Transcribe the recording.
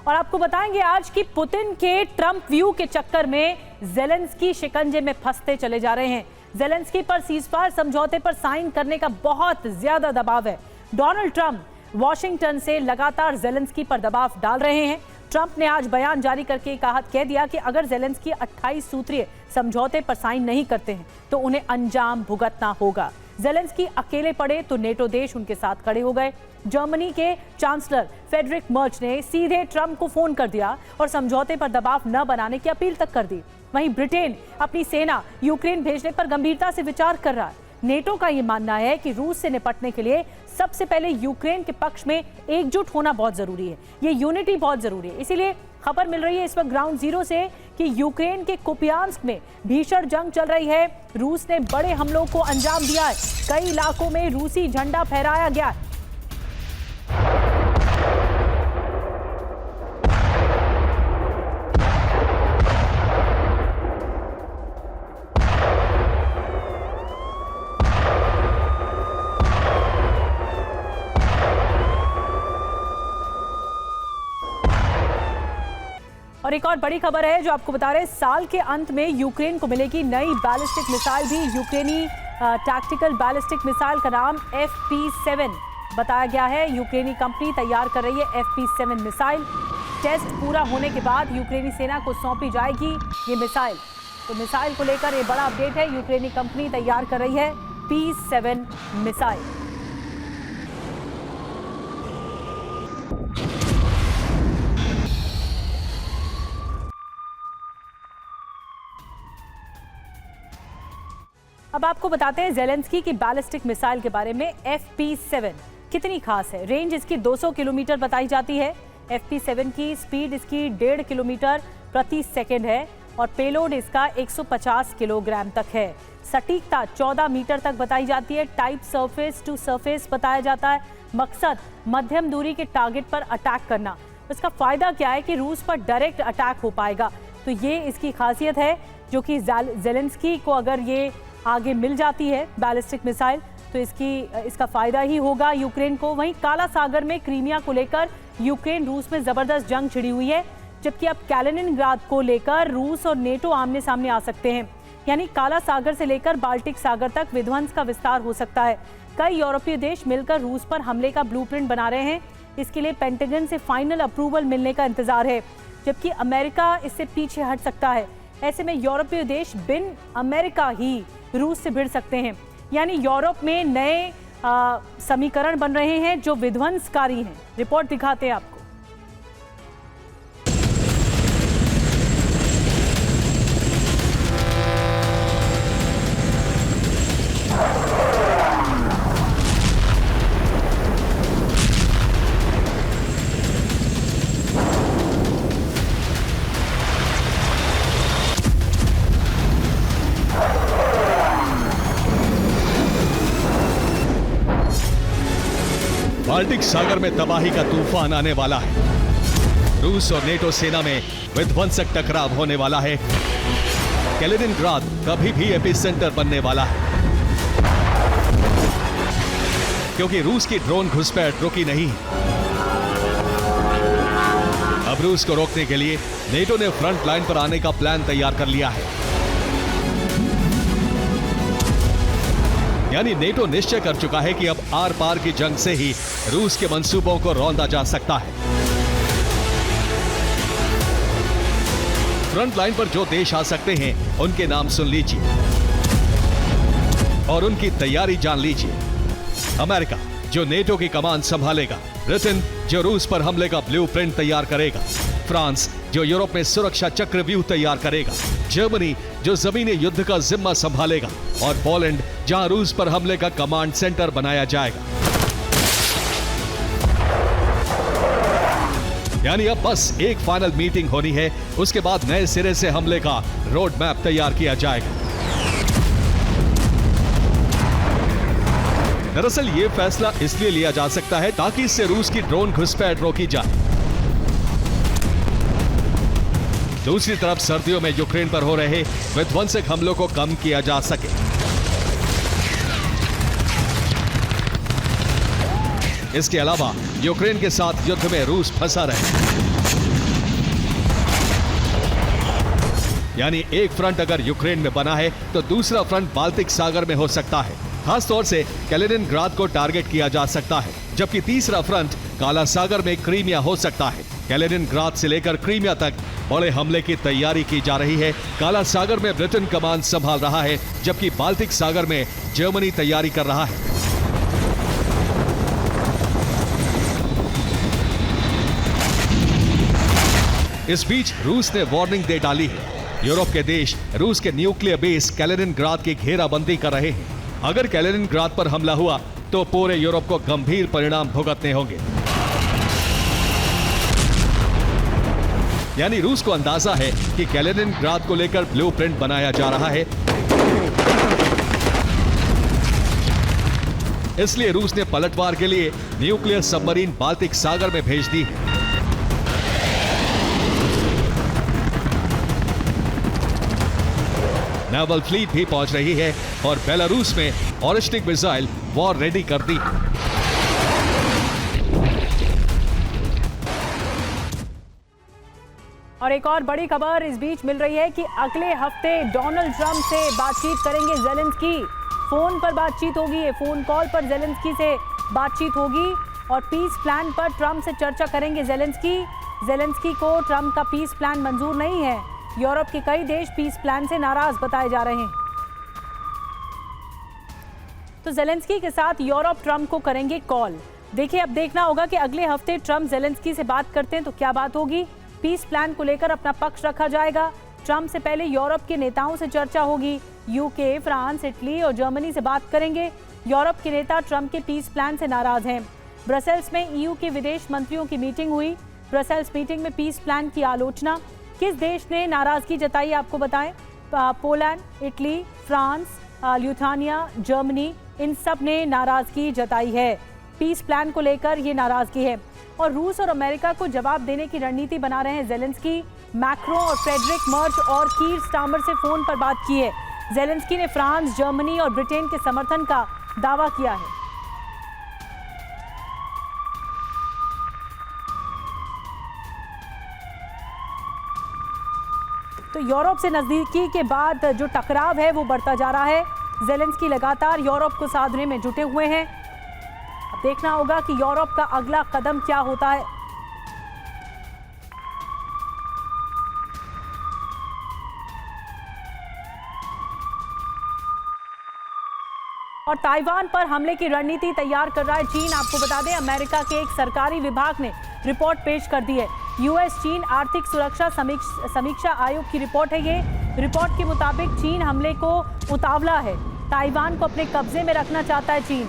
और आपको बताएंगे आज कि पुतिन के ट्रंप व्यू के चक्कर में ज़ेलेंस्की शिकंजे में फंसते चले जा रहे हैं। ज़ेलेंस्की पर सीज़फायर समझौते पर साइन करने का बहुत ज्यादा दबाव है। डोनाल्ड ट्रंप वॉशिंगटन से लगातार ज़ेलेंस्की पर दबाव डाल रहे हैं। ट्रंप ने आज बयान जारी करके कह दिया कि अगर ज़ेलेंस्की 28 सूत्रीय समझौते पर साइन नहीं करते हैं तो उन्हें अंजाम भुगतना होगा। ज़ेलेंस्की अकेले पड़े तो नेटो देश उनके साथ खड़े हो गए। जर्मनी के चांसलर फ्रेडरिक मर्च ने सीधे ट्रंप को फोन कर दिया और समझौते पर दबाव न बनाने की अपील तक कर दी। वहीं ब्रिटेन अपनी सेना यूक्रेन भेजने पर गंभीरता से विचार कर रहा है। नेटो का ये मानना है कि रूस से निपटने के लिए सबसे पहले यूक्रेन के पक्ष में एकजुट होना बहुत जरूरी है। ये यूनिटी बहुत जरूरी है। इसीलिए खबर मिल रही है इस वक्त ग्राउंड जीरो से कि यूक्रेन के कुपियांस्क में भीषण जंग चल रही है। रूस ने बड़े हमलों को अंजाम दिया है। कई इलाकों में रूसी झंडा फहराया गया है। और एक और बड़ी खबर है जो आपको बता रहे हैं, साल के अंत में यूक्रेन को मिलेगी नई बैलिस्टिक मिसाइल भी। यूक्रेनी टैक्टिकल बैलिस्टिक मिसाइल का नाम FP7 बताया गया है। यूक्रेनी कंपनी तैयार कर रही है FP7 मिसाइल। टेस्ट पूरा होने के बाद यूक्रेनी सेना को सौंपी जाएगी ये मिसाइल। तो मिसाइल को लेकर ये बड़ा अपडेट है। यूक्रेनी कंपनी तैयार कर रही है P7 मिसाइल। अब आपको बताते हैं ज़ेलेंस्की की बैलिस्टिक मिसाइल के बारे में। FP7 कितनी खास है। रेंज इसकी 200 किलोमीटर बताई जाती है। FP7 की स्पीड इसकी 1.5 किलोमीटर प्रति सेकंड है और पेलोड इसका 150 किलोग्राम तक है। सटीकता 14 मीटर तक बताई जाती है। टाइप सरफेस टू सरफेस बताया जाता है। मकसद मध्यम दूरी के टारगेट पर अटैक करना। इसका फायदा क्या है कि रूस पर डायरेक्ट अटैक हो पाएगा। तो ये इसकी खासियत है जो कि ज़ेलेंस्की को अगर ये आगे मिल जाती है बैलिस्टिक मिसाइल तो इसका फायदा ही होगा यूक्रेन को। वहीं काला सागर में क्रीमिया को लेकर यूक्रेन रूस में जबरदस्त जंग छिड़ी हुई है, जबकि अब कैलिनिनग्राद को लेकर रूस और नेटो आमने सामने आ सकते हैं। यानी काला सागर से लेकर बाल्टिक सागर तक विध्वंस का विस्तार हो सकता है। कई यूरोपीय देश मिलकर रूस पर हमले का ब्लूप्रिंट बना रहे हैं। इसके लिए पेंटागन से फाइनल अप्रूवल मिलने का इंतजार है, जबकि अमेरिका इससे पीछे हट सकता है। ऐसे में यूरोपीय देश बिन अमेरिका ही रूस से भिड़ सकते हैं। यानी यूरोप में नए समीकरण बन रहे हैं जो विध्वंसकारी हैं। रिपोर्ट दिखाते हैं आपको। बाल्टिक सागर में तबाही का तूफान आने वाला है। रूस और नेटो सेना में विध्वंसक टकराव होने वाला है। कैलिनिनग्राद कभी भी एपिसेंटर बनने वाला है, क्योंकि रूस की ड्रोन घुसपैठ रुकी नहीं है। अब रूस को रोकने के लिए नेटो ने फ्रंट लाइन पर आने का प्लान तैयार कर लिया है। यानी नेटो निश्चय कर चुका है कि अब आर पार की जंग से ही रूस के मंसूबों को रौंदा जा सकता है। फ्रंट लाइन पर जो देश आ सकते हैं उनके नाम सुन लीजिए और उनकी तैयारी जान लीजिए। अमेरिका, जो नेटो की कमान संभालेगा। ब्रिटेन, जो रूस पर हमले का ब्लूप्रिंट तैयार करेगा। फ्रांस, जो यूरोप में सुरक्षा चक्रव्यूह तैयार करेगा। जर्मनी, जो जमीनी युद्ध का जिम्मा संभालेगा। और पोलैंड, जहां रूस पर हमले का कमांड सेंटर बनाया जाएगा। यानी अब बस एक फाइनल मीटिंग होनी है, उसके बाद नए सिरे से हमले का रोड मैप तैयार किया जाएगा। दरअसल ये फैसला इसलिए लिया जा सकता है ताकि इससे रूस की ड्रोन घुसपैठ रोकी जाए। दूसरी तरफ सर्दियों में यूक्रेन पर हो रहे विध्वंसक हमलों को कम किया जा सके। इसके अलावा यूक्रेन के साथ युद्ध में रूस फंसा रहे। यानी एक फ्रंट अगर यूक्रेन में बना है तो दूसरा फ्रंट बाल्टिक सागर में हो सकता है। खास तौर से कैलिनिनग्राद को टारगेट किया जा सकता है, जबकि तीसरा फ्रंट काला सागर में क्रीमिया हो सकता है। कैलिनिनग्राद से लेकर क्रीमिया तक बड़े हमले की तैयारी की जा रही है। काला सागर में ब्रिटेन कमान संभाल रहा है, जबकि बाल्टिक सागर में जर्मनी तैयारी कर रहा है। इस बीच रूस ने वार्निंग दे डाली है। यूरोप के देश रूस के न्यूक्लियर बेस कैलिनिनग्राद की घेराबंदी कर रहे हैं। अगर कैलिनिनग्राद पर हमला हुआ तो पूरे यूरोप को गंभीर परिणाम भुगतने होंगे। यानी रूस को अंदाजा है कि कैलिनिनग्राद को लेकर ब्लूप्रिंट बनाया जा रहा है। इसलिए रूस ने पलटवार के लिए न्यूक्लियर सबमरीन बाल्टिक सागर में भेज दी है। नेवल फ्लीट भी पहुंच रही है और बेलारूस में ऑरिस्टिक मिसाइल वॉर रेडी कर दी। और एक और बड़ी खबर इस बीच मिल रही है कि अगले हफ्ते डोनाल्ड ट्रंप से बातचीत करेंगे जेलेंस्की। फोन पर बातचीत होगी, फोन कॉल पर जेलेंस्की से बातचीत होगी और पीस प्लान पर ट्रंप से चर्चा करेंगे जेलेंस्की को ट्रंप का पीस प्लान मंजूर नहीं है। यूरोप के कई देश पीस प्लान से नाराज बताए जा रहे हैं। तो जेलेंस्की के साथ यूरोप ट्रंप को करेंगे कॉल। देखिए, अब देखना होगा कि अगले हफ्ते ट्रंप जेलेंस्की से बात करते हैं तो क्या बात होगी। पीस प्लान को लेकर अपना पक्ष रखा जाएगा। ट्रंप से पहले यूरोप के नेताओं से चर्चा होगी। यूके, फ्रांस, इटली और जर्मनी से बात करेंगे। यूरोप के नेता ट्रंप के पीस प्लान से नाराज हैं। ब्रसेल्स में ईयू के विदेश मंत्रियों की मीटिंग हुई। ब्रसेल्स मीटिंग में पीस प्लान की आलोचना। किस देश ने नाराजगी जताई आपको बताएं? Poland, Italy, France, Lithuania, Germany, इन सब ने नाराजगी जताई है। पीस प्लान को लेकर ये नाराजगी है और रूस और अमेरिका को जवाब देने की रणनीति बना रहे हैं जेलेंस्की। मैक्रो और फ्रेडरिक मर्च और कीर स्टार्मर से फोन पर बात की है। जेलेंस्की ने फ्रांस, जर्मनी और ब्रिटेन के समर्थन का दावा किया है। तो यूरोप से नजदीकी के बाद जो टकराव है वो बढ़ता जा रहा है। जेलेंस्की लगातार यूरोप को साधने में जुटे हुए हैं। अब देखना होगा कि यूरोप का अगला कदम क्या होता है। और ताइवान पर हमले की रणनीति तैयार कर रहा है चीन। आपको बता दें, अमेरिका के एक सरकारी विभाग ने रिपोर्ट पेश कर दी है। यूएस चीन आर्थिक सुरक्षा समीक्षा आयोग की रिपोर्ट है। ये रिपोर्ट के मुताबिक चीन हमले को उतावला है। ताइवान को अपने कब्जे में रखना चाहता है चीन।